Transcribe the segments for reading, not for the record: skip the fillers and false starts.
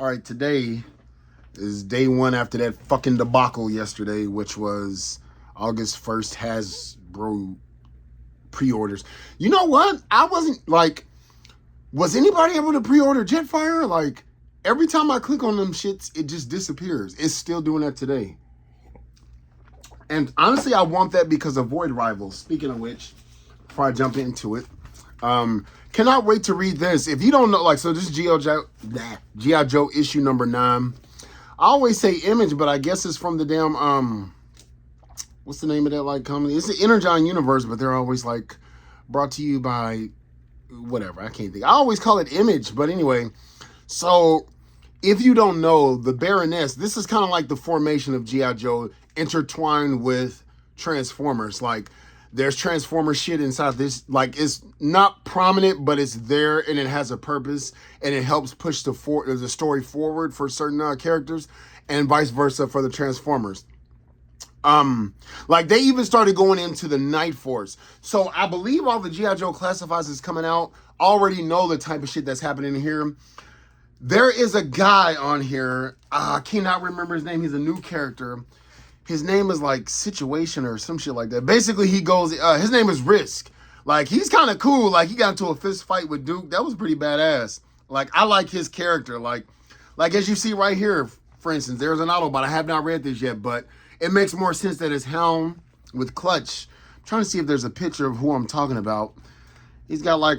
All right, today is day one after that fucking debacle yesterday, which was August 1st Hasbro pre-orders. You know what? I wasn't like, was anybody able to pre-order Jetfire? Like, every time I click on them shits, it just disappears. It's still doing that today. And honestly, I want that because of Void Rivals. Speaking of which, before I jump into it, cannot wait to read this. If you don't know, like, so this is G.I. Joe issue number 9. I always say Image, but I guess it's from the damn, what's the name of that, like, company? It's the Energon Universe, but they're always, like, brought to you by whatever. I can't think. I always call it Image, but anyway. So, if you don't know, the Baroness, this is kind of like the formation of G.I. Joe intertwined with Transformers. Like, there's Transformer shit inside this. Like, it's not prominent, but it's there and it has a purpose and it helps push the story forward for certain characters and vice versa for the Transformers. Like, they even started going into the Night Force. So I believe all the G.I. Joe Classifieds is coming out already know the type of shit that's happening here. There is a guy on here. I cannot remember his name. He's a new character. His name is like Situation or some shit like that. Basically, he goes, his name is Risk. Like, he's kind of cool. Like, he got into a fist fight with Duke. That was pretty badass. Like, I like his character. Like as you see right here, for instance, there's an Autobot. I have not read this yet, but it makes more sense that it's Helm with Clutch. I'm trying to see if there's a picture of who I'm talking about. He's got like,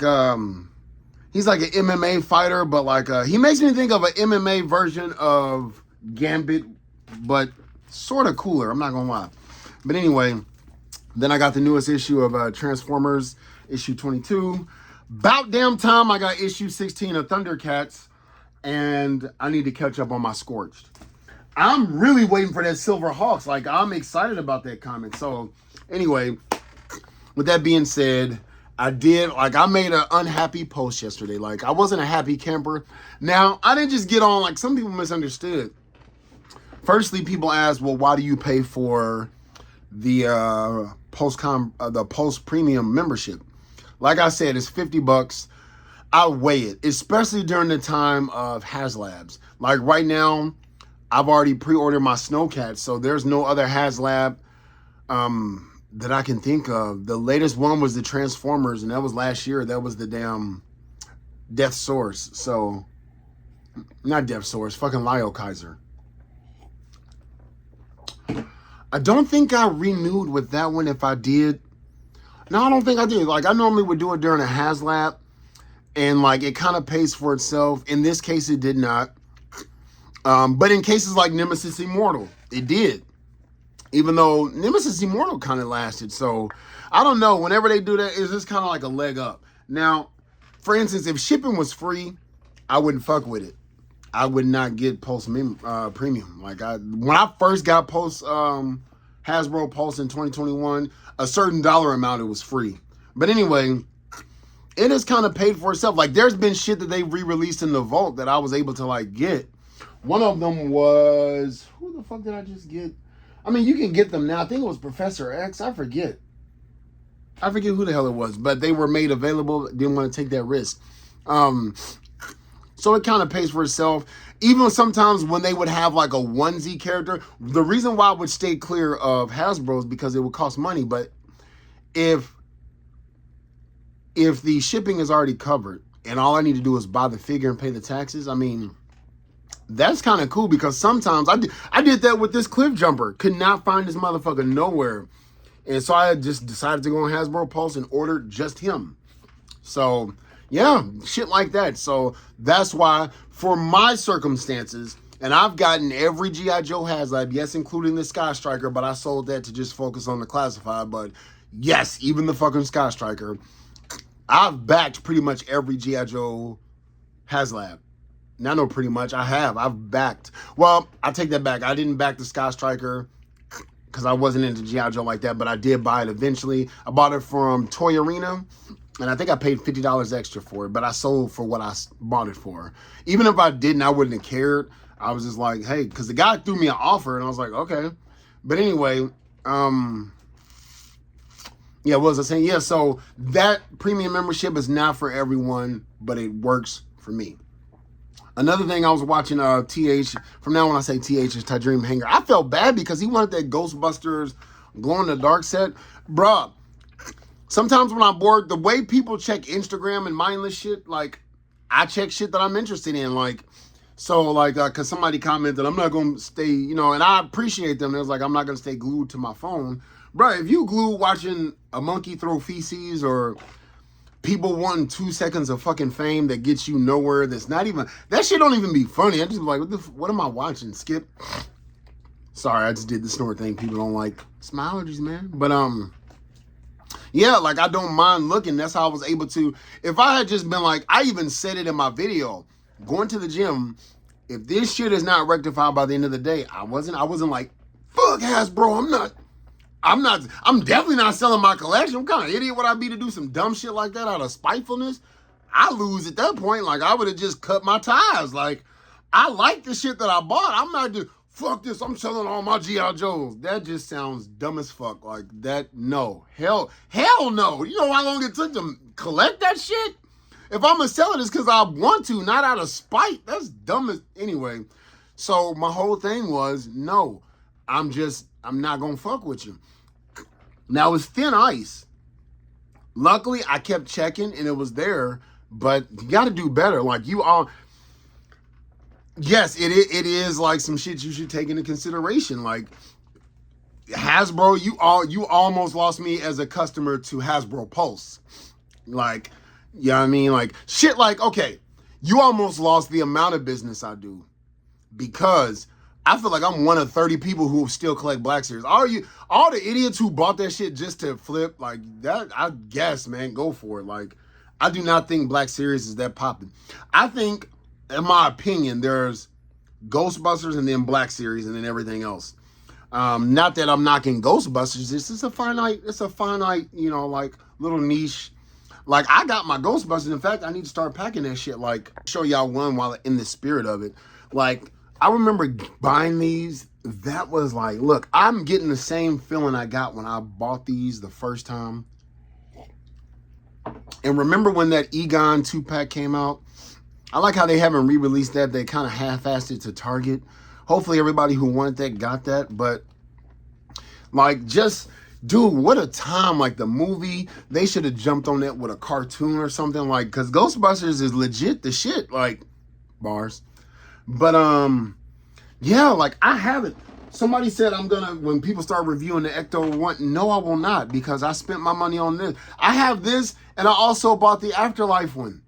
he's like an MMA fighter, but like, he makes me think of an MMA version of Gambit, but sort of cooler, I'm not gonna lie. But anyway, then I got the newest issue of Transformers, issue 22. About damn time I got issue 16 of Thundercats, and I need to catch up on my Scorched. I'm really waiting for that Silver Hawks. Like, I'm excited about that comic. So anyway, with that being said, I made an unhappy post yesterday. Like, I wasn't a happy camper. Now, I didn't just get on, like, some people misunderstood. Firstly, people ask, well, why do you pay for the post premium membership? Like I said, it's $50. I weigh it, especially during the time of HasLabs. Like right now, I've already pre-ordered my Snowcats, so there's no other HasLab that I can think of. The latest one was the Transformers, and that was last year. That was the damn Death Source. So, not Death Source, fucking Lyle Kaiser. I don't think I renewed with that one. If I did, no, I don't think I did. Like, I normally would do it during a HasLab, and like, it kind of pays for itself. In this case, it did not. But in cases like Nemesis Immortal, it did. Even though Nemesis Immortal kind of lasted. So, I don't know. Whenever they do that, it's just kind of like a leg up. Now, for instance, if shipping was free, I wouldn't fuck with it. I would not get Pulse Premium. Like, when I first got Pulse, Hasbro Pulse in 2021, a certain dollar amount, it was free. But anyway, it has kind of paid for itself. Like, there's been shit that they re-released in the vault that I was able to, like, get. One of them was, who the fuck did I just get? I mean, you can get them now. I think it was Professor X. I forget who the hell it was, but they were made available. Didn't want to take that risk. So it kind of pays for itself. Even sometimes when they would have like a onesie character, the reason why I would stay clear of Hasbro is because it would cost money. But if the shipping is already covered and all I need to do is buy the figure and pay the taxes, I mean, that's kind of cool, because sometimes I did that with this Cliff Jumper. Could not find this motherfucker nowhere. And so I just decided to go on Hasbro Pulse and order just him. So, yeah, shit like that. So that's why, for my circumstances, and I've gotten every G.I. Joe HasLab, yes, including the Sky Striker, but I sold that to just focus on the classified. But yes, even the fucking Sky Striker, I've backed pretty much every G.I. Joe HasLab. Now, no, pretty much, I have. I've backed. Well, I take that back. I didn't back the Sky Striker because I wasn't into G.I. Joe like that, but I did buy it eventually. I bought it from Toy Arena, and I think I paid $50 extra for it, but I sold for what I bought it for. Even if I didn't, I wouldn't have cared. I was just like, hey, because the guy threw me an offer, and I was like, okay. But anyway, yeah, what was I saying? Yeah, so that premium membership is not for everyone, but it works for me. Another thing, I was watching TH. From now on, I say TH is Dream Hanger. I felt bad because he wanted that Ghostbusters glow in the dark set. Bruh, sometimes when I'm bored, the way people check Instagram and mindless shit, like, I check shit that I'm interested in. Like, so, like, because somebody commented, I'm not going to stay, you know, and I appreciate them. It was like, I'm not going to stay glued to my phone. Bruh, if you glued watching a monkey throw feces or people wanting 2 seconds of fucking fame that gets you nowhere, that's not even, that shit don't even be funny. I just be like, what am I watching? Skip. Sorry, I just did the snort thing. People don't like. It's my allergies, man. But, yeah, like, I don't mind looking. That's how I was able to, if I had just been like, I even said it in my video, going to the gym, if this shit is not rectified by the end of the day, I wasn't like, fuck Hasbro, I'm definitely not selling my collection. What kind of idiot would I be to do some dumb shit like that out of spitefulness? I lose at that point. Like, I would have just cut my ties. Like, I like the shit that I bought. I'm not just, fuck this, I'm selling all my G.I. Joes. That just sounds dumb as fuck. Like, that, no. Hell no. You know how long it took to collect that shit? If I'm going to sell it, it's because I want to, not out of spite. That's dumb as, anyway. So, my whole thing was, no, I'm not going to fuck with you. Now, it's thin ice. Luckily, I kept checking and it was there, but you got to do better. Like, you all, yes, it is like some shit you should take into consideration. Like, Hasbro, you almost lost me as a customer to Hasbro Pulse. Like, you know what I mean? Like, shit like, okay, you almost lost the amount of business I do because I feel like I'm one of 30 people who still collect Black Series. All the idiots who bought that shit just to flip, like, that, I guess, man, go for it. Like, I do not think Black Series is that popping. I think, in my opinion, there's Ghostbusters and then Black Series and then everything else. Not that I'm knocking Ghostbusters. It's a finite, you know, like, little niche. Like, I got my Ghostbusters. In fact, I need to start packing that shit. Like, show y'all one while in the spirit of it. Like, I remember buying these. That was like, look, I'm getting the same feeling I got when I bought these the first time. And remember when that Egon 2-pack came out? I like how they haven't re-released that. They kind of half-assed it to Target. Hopefully everybody who wanted that got that. But, like, just, dude, what a time. Like, the movie, they should have jumped on that with a cartoon or something. Like, because Ghostbusters is legit the shit. Like, bars. But, yeah, like, I haven't. Somebody said I'm going to, when people start reviewing the Ecto 1, no, I will not, because I spent my money on this. I have this, and I also bought the Afterlife one.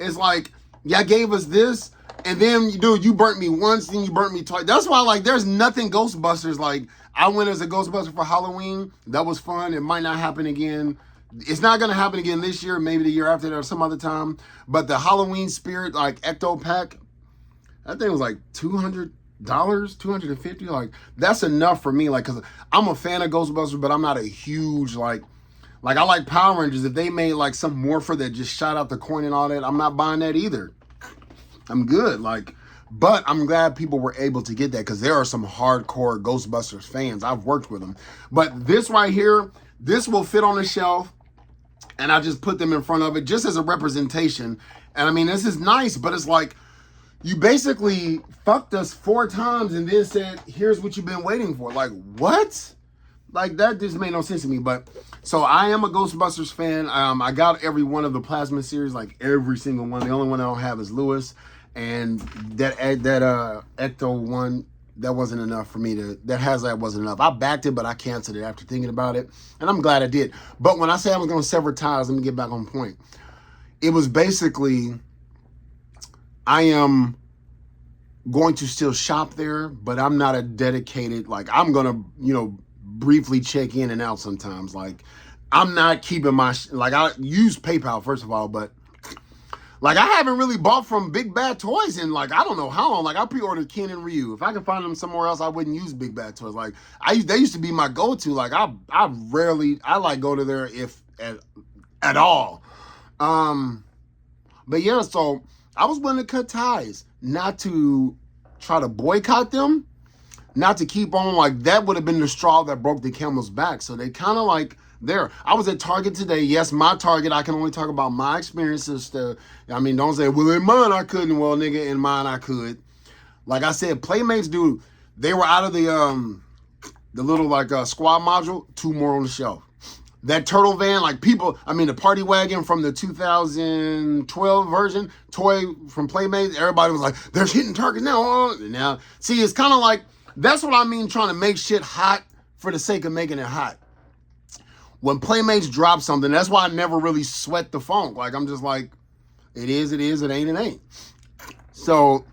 It's like, y'all gave us this, and then, dude, you burnt me once, then you burnt me twice. That's why, like, there's nothing Ghostbusters. Like, I went as a Ghostbuster for Halloween. That was fun. It might not happen again. It's not going to happen again this year, maybe the year after that or some other time. But the Halloween Spirit, like, Ecto pack, that thing was like $200, $250. Like, that's enough for me. Like, because I'm a fan of Ghostbusters, but I'm not a huge, like I like Power Rangers. If they made, like, some morpher that just shot out the coin and all that, I'm not buying that either. I'm good. Like, but I'm glad people were able to get that because there are some hardcore Ghostbusters fans. I've worked with them. But this right here, this will fit on the shelf, and I just put them in front of it just as a representation. And, I mean, this is nice, but it's like, you basically fucked us 4 times and then said, here's what you've been waiting for. Like, what? Like, that just made no sense to me. But, so I am a Ghostbusters fan. I got every one of the Plasma series, like every single one. The only one I don't have is Lewis. And that Ecto one, that wasn't enough for me to, that HasLab wasn't enough. I backed it, but I canceled it after thinking about it. And I'm glad I did. But when I say I was going to sever ties, let me get back on point. It was basically, I am going to still shop there, but I'm not a dedicated, like, I'm going to, you know, briefly check in and out sometimes. Like, I'm not keeping my, like, I use PayPal, first of all, but, like, I haven't really bought from Big Bad Toys in, like, I don't know how long. Like, I pre-ordered Ken and Ryu. If I can find them somewhere else, I wouldn't use Big Bad Toys. Like, they used to be my go-to. Like, I rarely, I like go to there if at all. But yeah, so I was willing to cut ties, not to try to boycott them, not to keep on, like, that would have been the straw that broke the camel's back. So they kind of, like, there. I was at Target today. Yes, my Target. I can only talk about my experiences. I mean, don't say, well, in mine I couldn't. Well, nigga, in mine I could. Like I said, Playmates, dude, they were out of the little like squad module. 2 more on the shelf. That turtle van, like people, I mean, the party wagon from the 2012 version, toy from Playmates, everybody was like, there's hitting Target now. Now, see, it's kind of like, that's what I mean trying to make shit hot for the sake of making it hot. When Playmates drop something, that's why I never really sweat the funk. Like, I'm just like, it is, it ain't. So,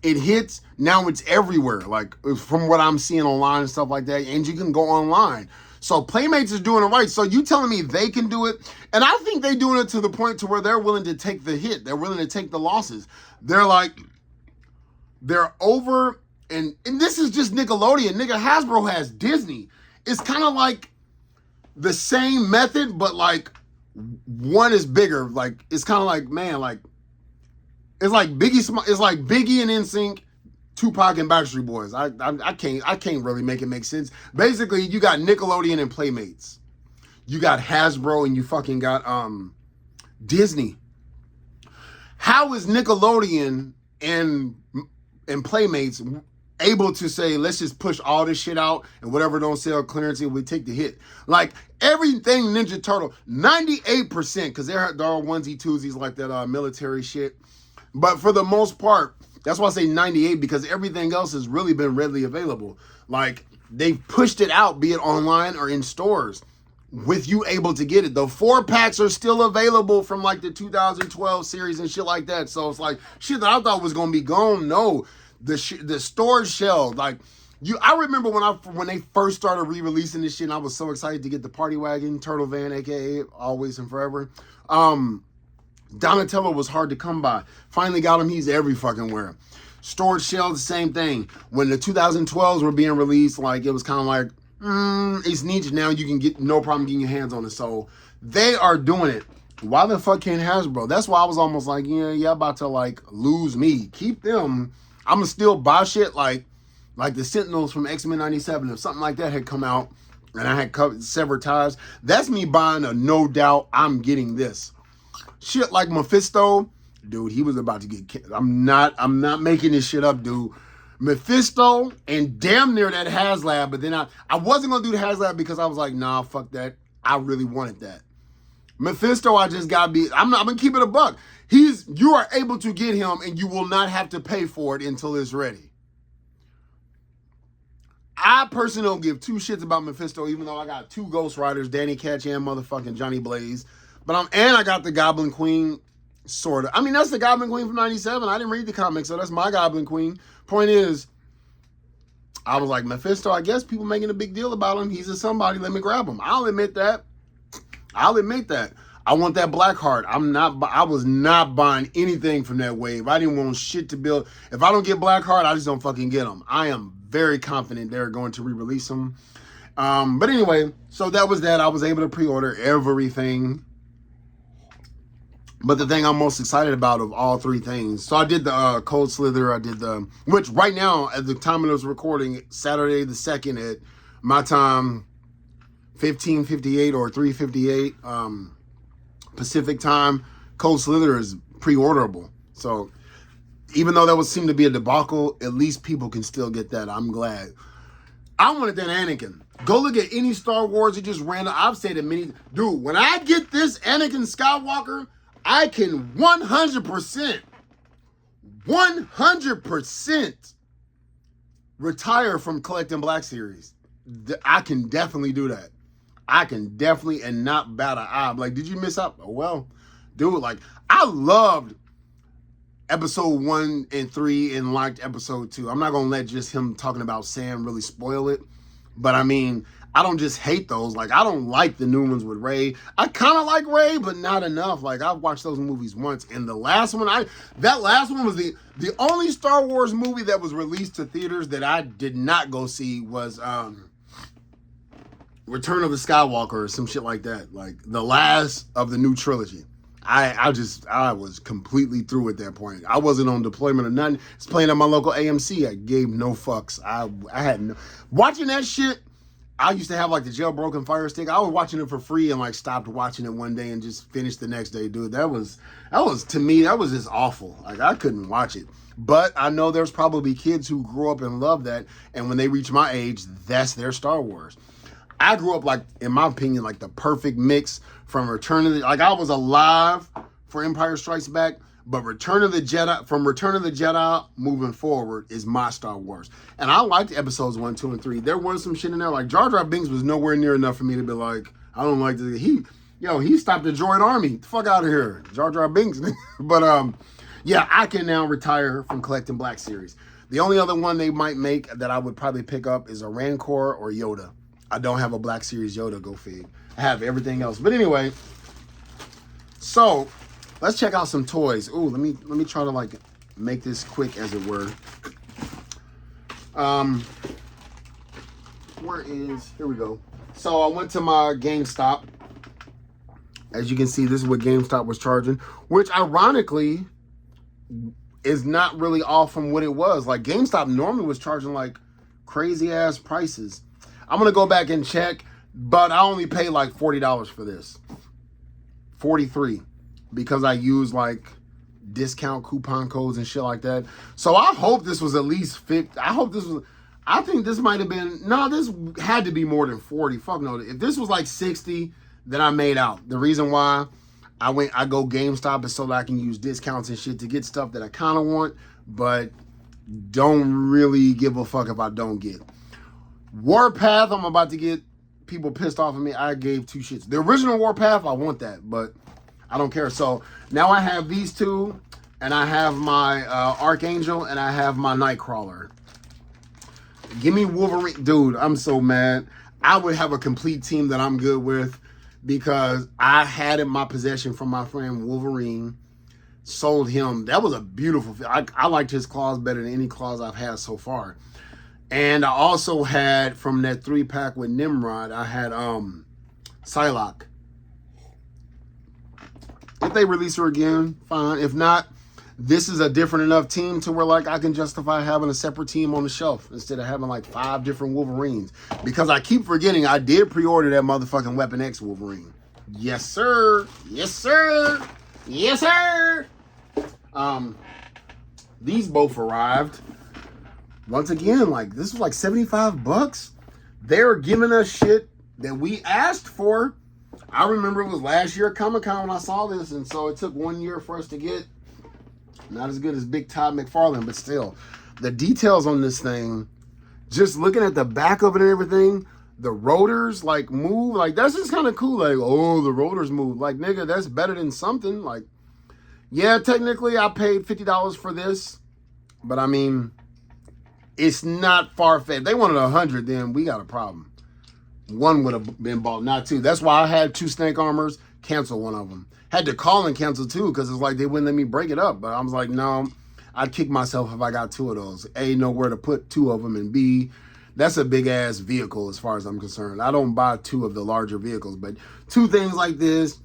it hits, now it's everywhere, like, from what I'm seeing online and stuff like that, and you can go online. So Playmates is doing it right. So you telling me they can do it? And I think they're doing it to the point to where they're willing to take the hit. They're willing to take the losses. They're like, they're over, and this is just Nickelodeon. Nigga, Hasbro has Disney. It's kind of like the same method, but like one is bigger. Like, it's kind of like, man, like, it's like Biggie and NSYNC, Tupac and Backstreet Boys. I can't really make it make sense. Basically, you got Nickelodeon and Playmates. You got Hasbro and you fucking got Disney. How is Nickelodeon and Playmates able to say, let's just push all this shit out and whatever don't sell clearance, we take the hit? Like everything Ninja Turtle, 98%, because they're all onesie twosies like that military shit. But for the most part, that's why I say 98, because everything else has really been readily available. Like, they've pushed it out, be it online or in stores, with you able to get it. The 4-packs are still available from, like, the 2012 series and shit like that. So it's like, shit that I thought was going to be gone. No, the storage shelf, like, I remember when they first started re-releasing this shit, and I was so excited to get the Party Wagon, Turtle Van, a.k.a. Always and Forever. Donatello was hard to come by. Finally got him. He's every fucking where. Storage shelves, the same thing. When the 2012s were being released, like, it was kind of like, it's niche now. You can get no problem getting your hands on it. So they are doing it. Why the fuck can't Hasbro? That's why I was almost like, yeah, about to like lose me. Keep them. I'm gonna still buy shit like the Sentinels from X-Men 97. If something like that had come out and I had covered several times, that's me buying a no doubt I'm getting this. Shit like Mephisto, dude, he was about to get. I'm not making this shit up, dude. Mephisto and damn near that HasLab, but then I wasn't gonna do the HasLab because I was like, nah, fuck that. I really wanted that. Mephisto, I just gotta be. I'm gonna keep it a buck. You are able to get him, and you will not have to pay for it until it's ready. I personally don't give 2 shits about Mephisto, even though I got 2 Ghost Riders, Danny Ketch and motherfucking Johnny Blaze. But I got the Goblin Queen, sort of. I mean, that's the Goblin Queen from 97. I didn't read the comics, so that's my Goblin Queen. Point is, I was like, Mephisto, I guess people making a big deal about him. He's a somebody. Let me grab him. I'll admit that. I want that Blackheart. I was not buying anything from that wave. I didn't want shit to build. If I don't get Blackheart, I just don't fucking get them. I am very confident they're going to re-release them. But anyway, so that was that. I was able to pre-order everything. But the thing I'm most excited about of all 3 things, so I did the Cold Slither, which right now, at the time of this recording, Saturday the 2nd at my time, 15:58 or 3:58 Pacific time, Cold Slither is pre-orderable. So even though that would seem to be a debacle, at least people can still get that. I'm glad. I wanted that Anakin. Go look at any Star Wars, it just random. I've said it many. Dude, when I get this Anakin Skywalker, I can 100% retire from collecting Black Series. I can definitely do that. I can definitely and not bat an eye. Like, did you miss out? Oh, well, dude, like, I loved episode 1 and 3 and liked episode 2. I'm not going to let just him talking about Sam really spoil it. But I mean, I don't just hate those. Like, I don't like the new ones with Rey. I kind of like Rey, but not enough. Like, I've watched those movies once. And the last one, that last one was the only Star Wars movie that was released to theaters that I did not go see was Return of the Skywalker or some shit like that. Like, the last of the new trilogy. I was completely through at that point. I wasn't on deployment or nothing. It's playing at my local AMC. I gave no fucks. I had no... Watching that shit I used to have like the jailbroken Fire Stick. I was watching it for free and like stopped watching it one day and just finished the next day, dude. That was to me, that was just awful. Like I couldn't watch it. But I know there's probably kids who grew up and love that, and when they reach my age, that's their Star Wars. I grew up like, in my opinion, like the perfect mix from Return of the, like I was alive for Empire Strikes Back, but Return of the Jedi moving forward is my Star Wars. And I liked episodes 1, 2, and 3. There was some shit in there, like Jar Jar Binks was nowhere near enough for me to be like, I don't like this. He stopped the droid army. The fuck out of here. Jar Jar Binks. But yeah, I can now retire from collecting Black Series. The only other one they might make that I would probably pick up is a Rancor or Yoda. I don't have a Black Series Yoda, go fig. I have everything else. But anyway, so let's check out some toys. Ooh, let me try to like make this quick, as it were. Here we go. So I went to my GameStop. As you can see, this is what GameStop was charging, which ironically is not really off from what it was. Like GameStop normally was charging like crazy ass prices. I'm gonna go back and check, but I only paid like $40 for this. 43, because I used like discount coupon codes and shit like that. So I hope this was at least 50. I think this might have been, no, this had to be more than 40. Fuck no. If this was like 60, then I made out. The reason why I go GameStop is so that I can use discounts and shit to get stuff that I kind of want, but don't really give a fuck if I don't get. Warpath, I'm about to get people pissed off at me. I gave two shits. The original Warpath, I want that, but I don't care. So now I have these two, and I have my Archangel, and I have my Nightcrawler. Give me Wolverine. Dude, I'm so mad. I would have a complete team that I'm good with, because I had in my possession from my friend Wolverine. Sold him. That was a beautiful film. I liked his claws better than any claws I've had so far. And I also had, from that 3-pack with Nimrod, I had Psylocke. If they release her again, fine. If not, this is a different enough team to where like I can justify having a separate team on the shelf instead of having like 5 different Wolverines. Because I keep forgetting I did pre-order that motherfucking Weapon X Wolverine. Yes, sir. Yes, sir. Yes, sir. These both arrived. Once again, like this was like $75. They're giving us shit that we asked for. I remember it was last year at Comic-Con when I saw this, and so it took 1 year for us to get. Not as good as Big Todd McFarlane, but still. The details on this thing, just looking at the back of it and everything, the rotors like move, like that's just kind of cool. Like, oh, the rotors move. Like, nigga, that's better than something. Like, yeah, technically I paid $50 for this, but I mean, it's not far-fetched. They wanted 100, then we got a problem. One would have been bought, not 2. That's why I had 2 snake armors, cancel one of them. Had to call and cancel 2 because it's like they wouldn't let me break it up. But I was like, no, I'd kick myself if I got 2 of those. A, nowhere to put 2 of them, and B, that's a big-ass vehicle as far as I'm concerned. I don't buy 2 of the larger vehicles, but 2 things like this,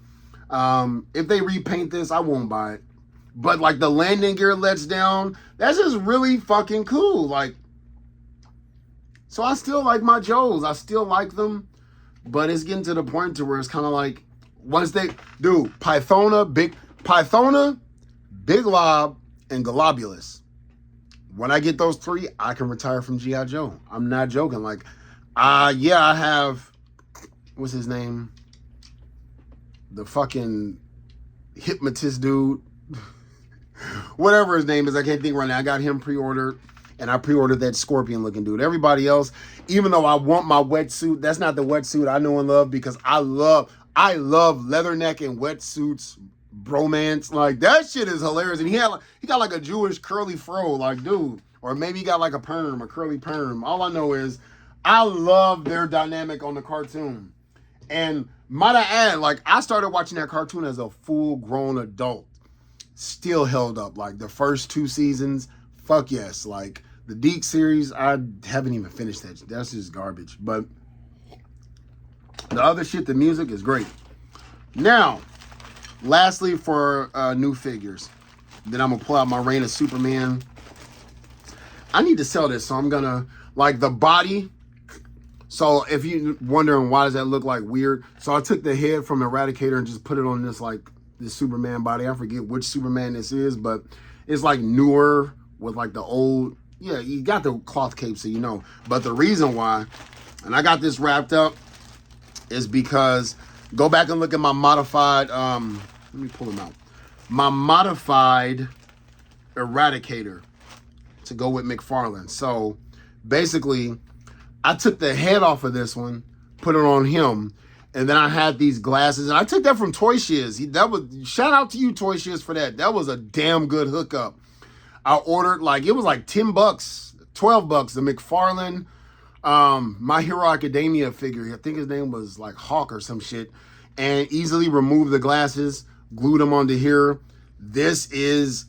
if they repaint this, I won't buy it. But like the landing gear lets down, that's just really fucking cool. Like, so I still like my Joes. I still like them, but it's getting to the point to where it's kind of like, once they do Pythona, Big Lob, and Globulus. When I get those 3, I can retire from G.I. Joe. I'm not joking. Like, yeah, I have, what's his name? The fucking hypnotist dude. Whatever his name is, I can't think right now. I got him pre-ordered, and I pre-ordered that scorpion-looking dude. Everybody else, even though I want my wetsuit, that's not the wetsuit I know and love, because I love leatherneck and wetsuits bromance. Like, that shit is hilarious. And he got like a Jewish curly fro, like, dude. Or maybe he got like a curly perm. All I know is I love their dynamic on the cartoon. And might I add, like, I started watching that cartoon as a full-grown adult. Still held up. Like, the first 2 seasons, fuck yes. Like, the Deke series, I haven't even finished that. That's just garbage. But the other shit, the music is great. Now, lastly, for new figures, then I'm going to pull out my Reign of Superman. I need to sell this, so I'm going to, like, the body So if you're wondering why does that look like weird, so I took the head from Eradicator and just put it on this like this Superman body. I forget which Superman this is, but it's like newer with like the old. Yeah, you got the cloth cape, so you know. But the reason why, and I got this wrapped up, is because go back and look at my modified. Let me pull them out. My modified Eradicator to go with McFarlane. So basically, I took the head off of this one, put it on him, and then I had these glasses, and I took that from Toy Shiz. That was shout out to you, Toy Shiz, for that. That was a damn good hookup. I ordered it was like $10, $12, the McFarlane My Hero Academia figure. I think his name was like Hawk or some shit, and easily removed the glasses, glued them onto here. This is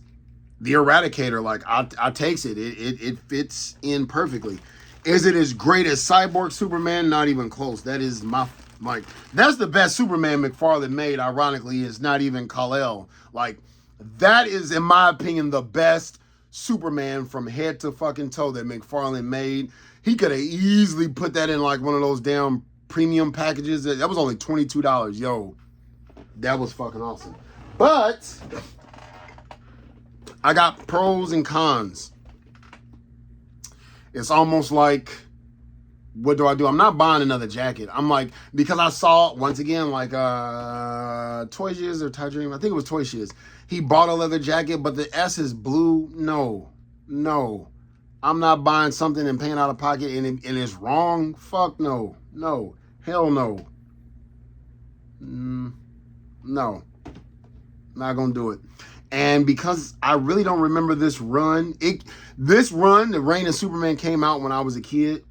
the Eradicator. Like I takes it. It fits in perfectly. Is it as great as Cyborg Superman? Not even close. That is that's the best Superman McFarlane made. Ironically, it's not even Kal-El. Like that is, in my opinion, the best Superman from head to fucking toe that McFarlane made. He could have easily put that in like one of those damn premium packages. That was only $22. Yo, that was fucking awesome. But I got pros and cons. It's almost like, what do I do? I'm not buying another jacket. I'm like, because I saw, once again, like Toy Shiz or Ty Dream, I think it was Toy Shiz. He bought a leather jacket, but the S is blue. No. I'm not buying something and paying out of pocket and it's wrong. Fuck no. No. Hell no. No. Not gonna do it. And because I really don't remember this run, the Reign of Superman came out when I was a kid.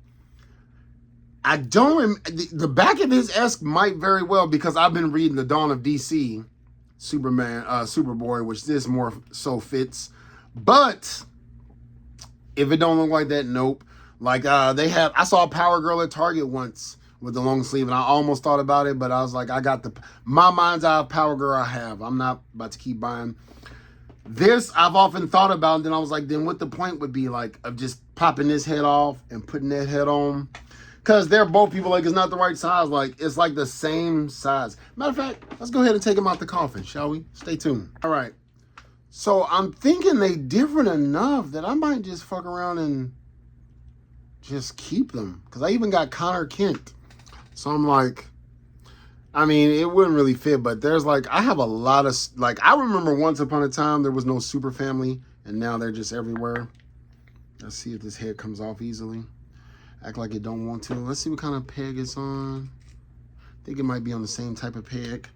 I don't the back of this S might very well, because I've been reading the Dawn of DC Superman, Superboy, which this more so fits. But if it don't look like that, nope. Like I saw a Power Girl at Target once with the long sleeve, and I almost thought about it, but I was like, I got my mind's eye of Power Girl I have. I'm not about to keep buying. This I've often thought about, and then I was like, then what the point would be like of just popping this head off and putting that head on? Because they're both people like, it's not the right size. Like, it's like the same size. Matter of fact, let's go ahead and take them out the coffin, shall we? Stay tuned. All right. So I'm thinking they different enough that I might just fuck around and just keep them. Because I even got Connor Kent. So I'm like, I mean, it wouldn't really fit, but there's like, I have a lot of, like, I remember once upon a time there was no Super Family, and now they're just everywhere. Let's see if this head comes off easily. Act like it don't want to. Let's see what kind of peg it's on. I think it might be on the same type of peg.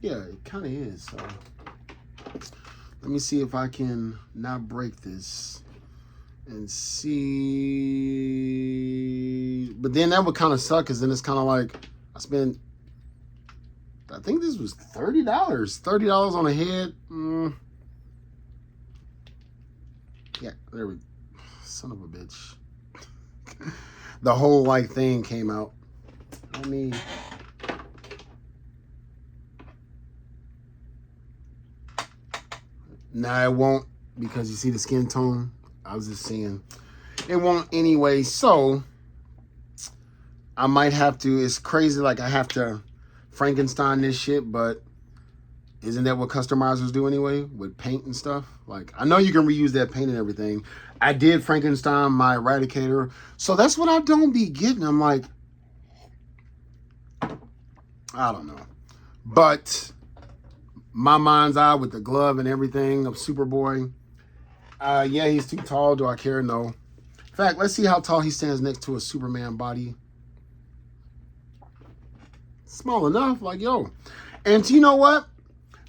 Yeah, it kind of is. So let me see if I can not break this and see. But then that would kind of suck, because then it's kind of like I spent, I think this was $30. $30 on a head. Yeah, there we go. Son of a bitch. The whole like thing came out. I mean, nah, it won't, because you see the skin tone. I was just saying it won't anyway. So I might have to. It's crazy. Like I have to Frankenstein this shit, but isn't that what customizers do anyway with paint and stuff? Like, I know you can reuse that paint and everything. I did Frankenstein my Eradicator, so that's what I don't be getting. I'm like, I don't know. But my mind's eye with the glove and everything of Superboy. Yeah, he's too tall. Do I care? No. In fact, let's see how tall he stands next to a Superman body. Small enough, like, yo. And you know what?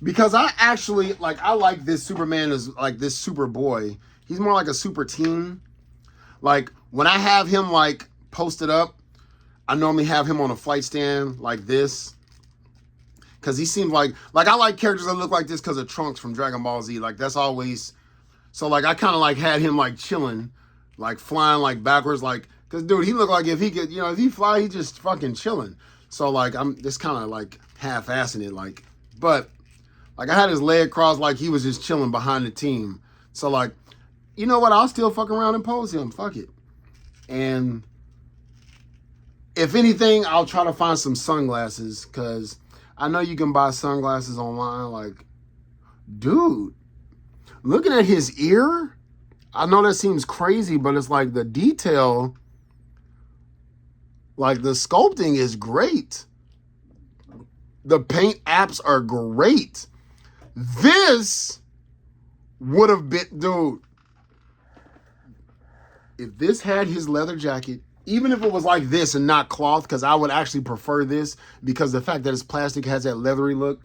Because I actually, like, I like this Superman as, like, this Superboy. He's more like a super teen. Like, when I have him, like, posted up, I normally have him on a flight stand like this. Because he seems like I like characters that look like this because of Trunks from Dragon Ball Z. Like, that's always, so, like, I kind of, like, had him, like, chilling, like, flying, like, backwards, like, because, dude, he looked like if he could, you know, if he fly, he just fucking chilling. So, like, I'm just kind of, like, half-assing it, like, but, like, I had his leg crossed like he was just chilling behind the team. So, like, you know what? I'll still fuck around and pose him. Fuck it. And If anything, I'll try to find some sunglasses because I know you can buy sunglasses online. Like, dude, looking at his ear, I know that seems crazy, but it's like the detail, like the sculpting is great. The paint apps are great. This would have been, dude, if this had his leather jacket, even if it was like this and not cloth, because I would actually prefer this because the fact that it's plastic has that leathery look.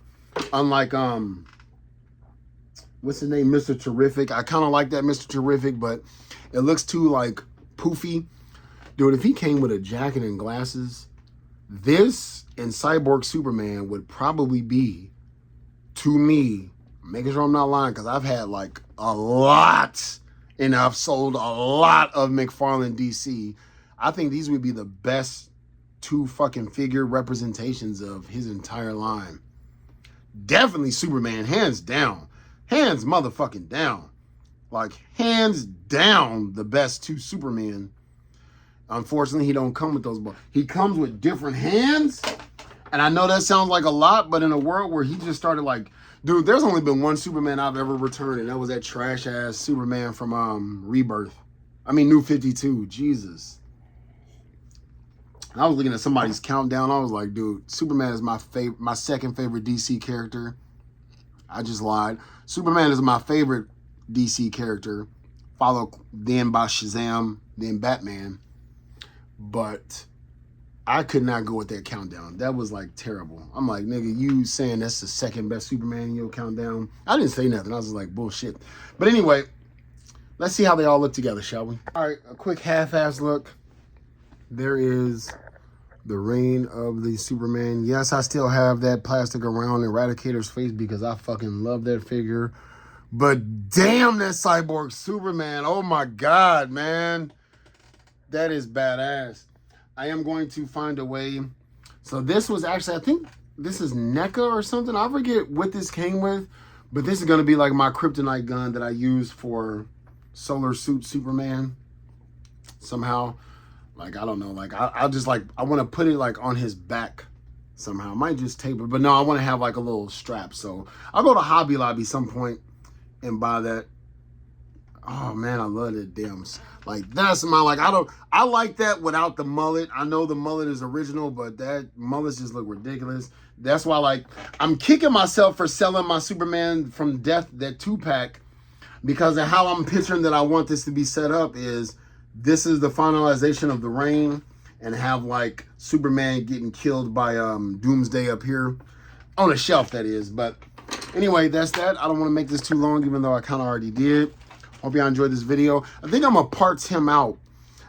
Unlike, what's his name? Mr. Terrific. I kind of like that Mr. Terrific, but it looks too like poofy. Dude, if he came with a jacket and glasses, this and Cyborg Superman would probably be, to me, making sure I'm not lying, because I've had like a lot, and I've sold a lot of McFarlane DC. I think these would be the best two fucking figure representations of his entire line. Definitely Superman, hands down. Hands motherfucking down. Like, hands down, the best two Supermen. Unfortunately, he don't come with those. He comes with different hands. And I know that sounds like a lot, but in a world where he just started like, dude, there's only been one Superman I've ever returned, and that was that trash-ass Superman from Rebirth. I mean, New 52. Jesus. I was looking at somebody's countdown. I was like, dude, Superman is my second favorite DC character. I just lied. Superman is my favorite DC character, followed then by Shazam, then Batman. But I could not go with that countdown. That was like terrible. I'm like, nigga, you saying that's the second best Superman in your countdown? I didn't say nothing. I was just like, bullshit. But anyway, let's see how they all look together, shall we? All right, a quick half-ass look. There is the reign of the Superman. Yes, I still have that plastic around Eradicator's face because I fucking love that figure. But damn, that Cyborg Superman. Oh my God, man. That is badass. I am going to find a way. So this was actually, I think this is NECA or something. I forget what this came with, but this is going to be like my kryptonite gun that I use for Solar Suit Superman somehow. Like, I don't know. Like, I just like, I want to put it like on his back somehow. I might just tape it, but no, I want to have like a little strap. So I'll go to Hobby Lobby some point and buy that. Oh man, I love that damn. Like, that's my, like, I like that without the mullet. I know the mullet is original, but that mullets just look ridiculous. That's why, like, I'm kicking myself for selling my Superman from Death, that 2-pack, because of how I'm picturing that I want this to be set up is this is the finalization of the reign and have, like, Superman getting killed by Doomsday up here. On a shelf, that is. But anyway, that's that. I don't want to make this too long, even though I kind of already did. Hope y'all enjoyed this video. I think I'm going to parts him out.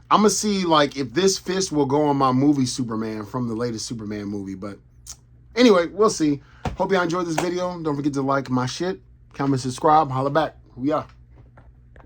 I'm going to see, like, if this fist will go on my movie Superman from the latest Superman movie. But anyway, we'll see. Hope y'all enjoyed this video. Don't forget to like my shit, comment, subscribe, holla back. We are.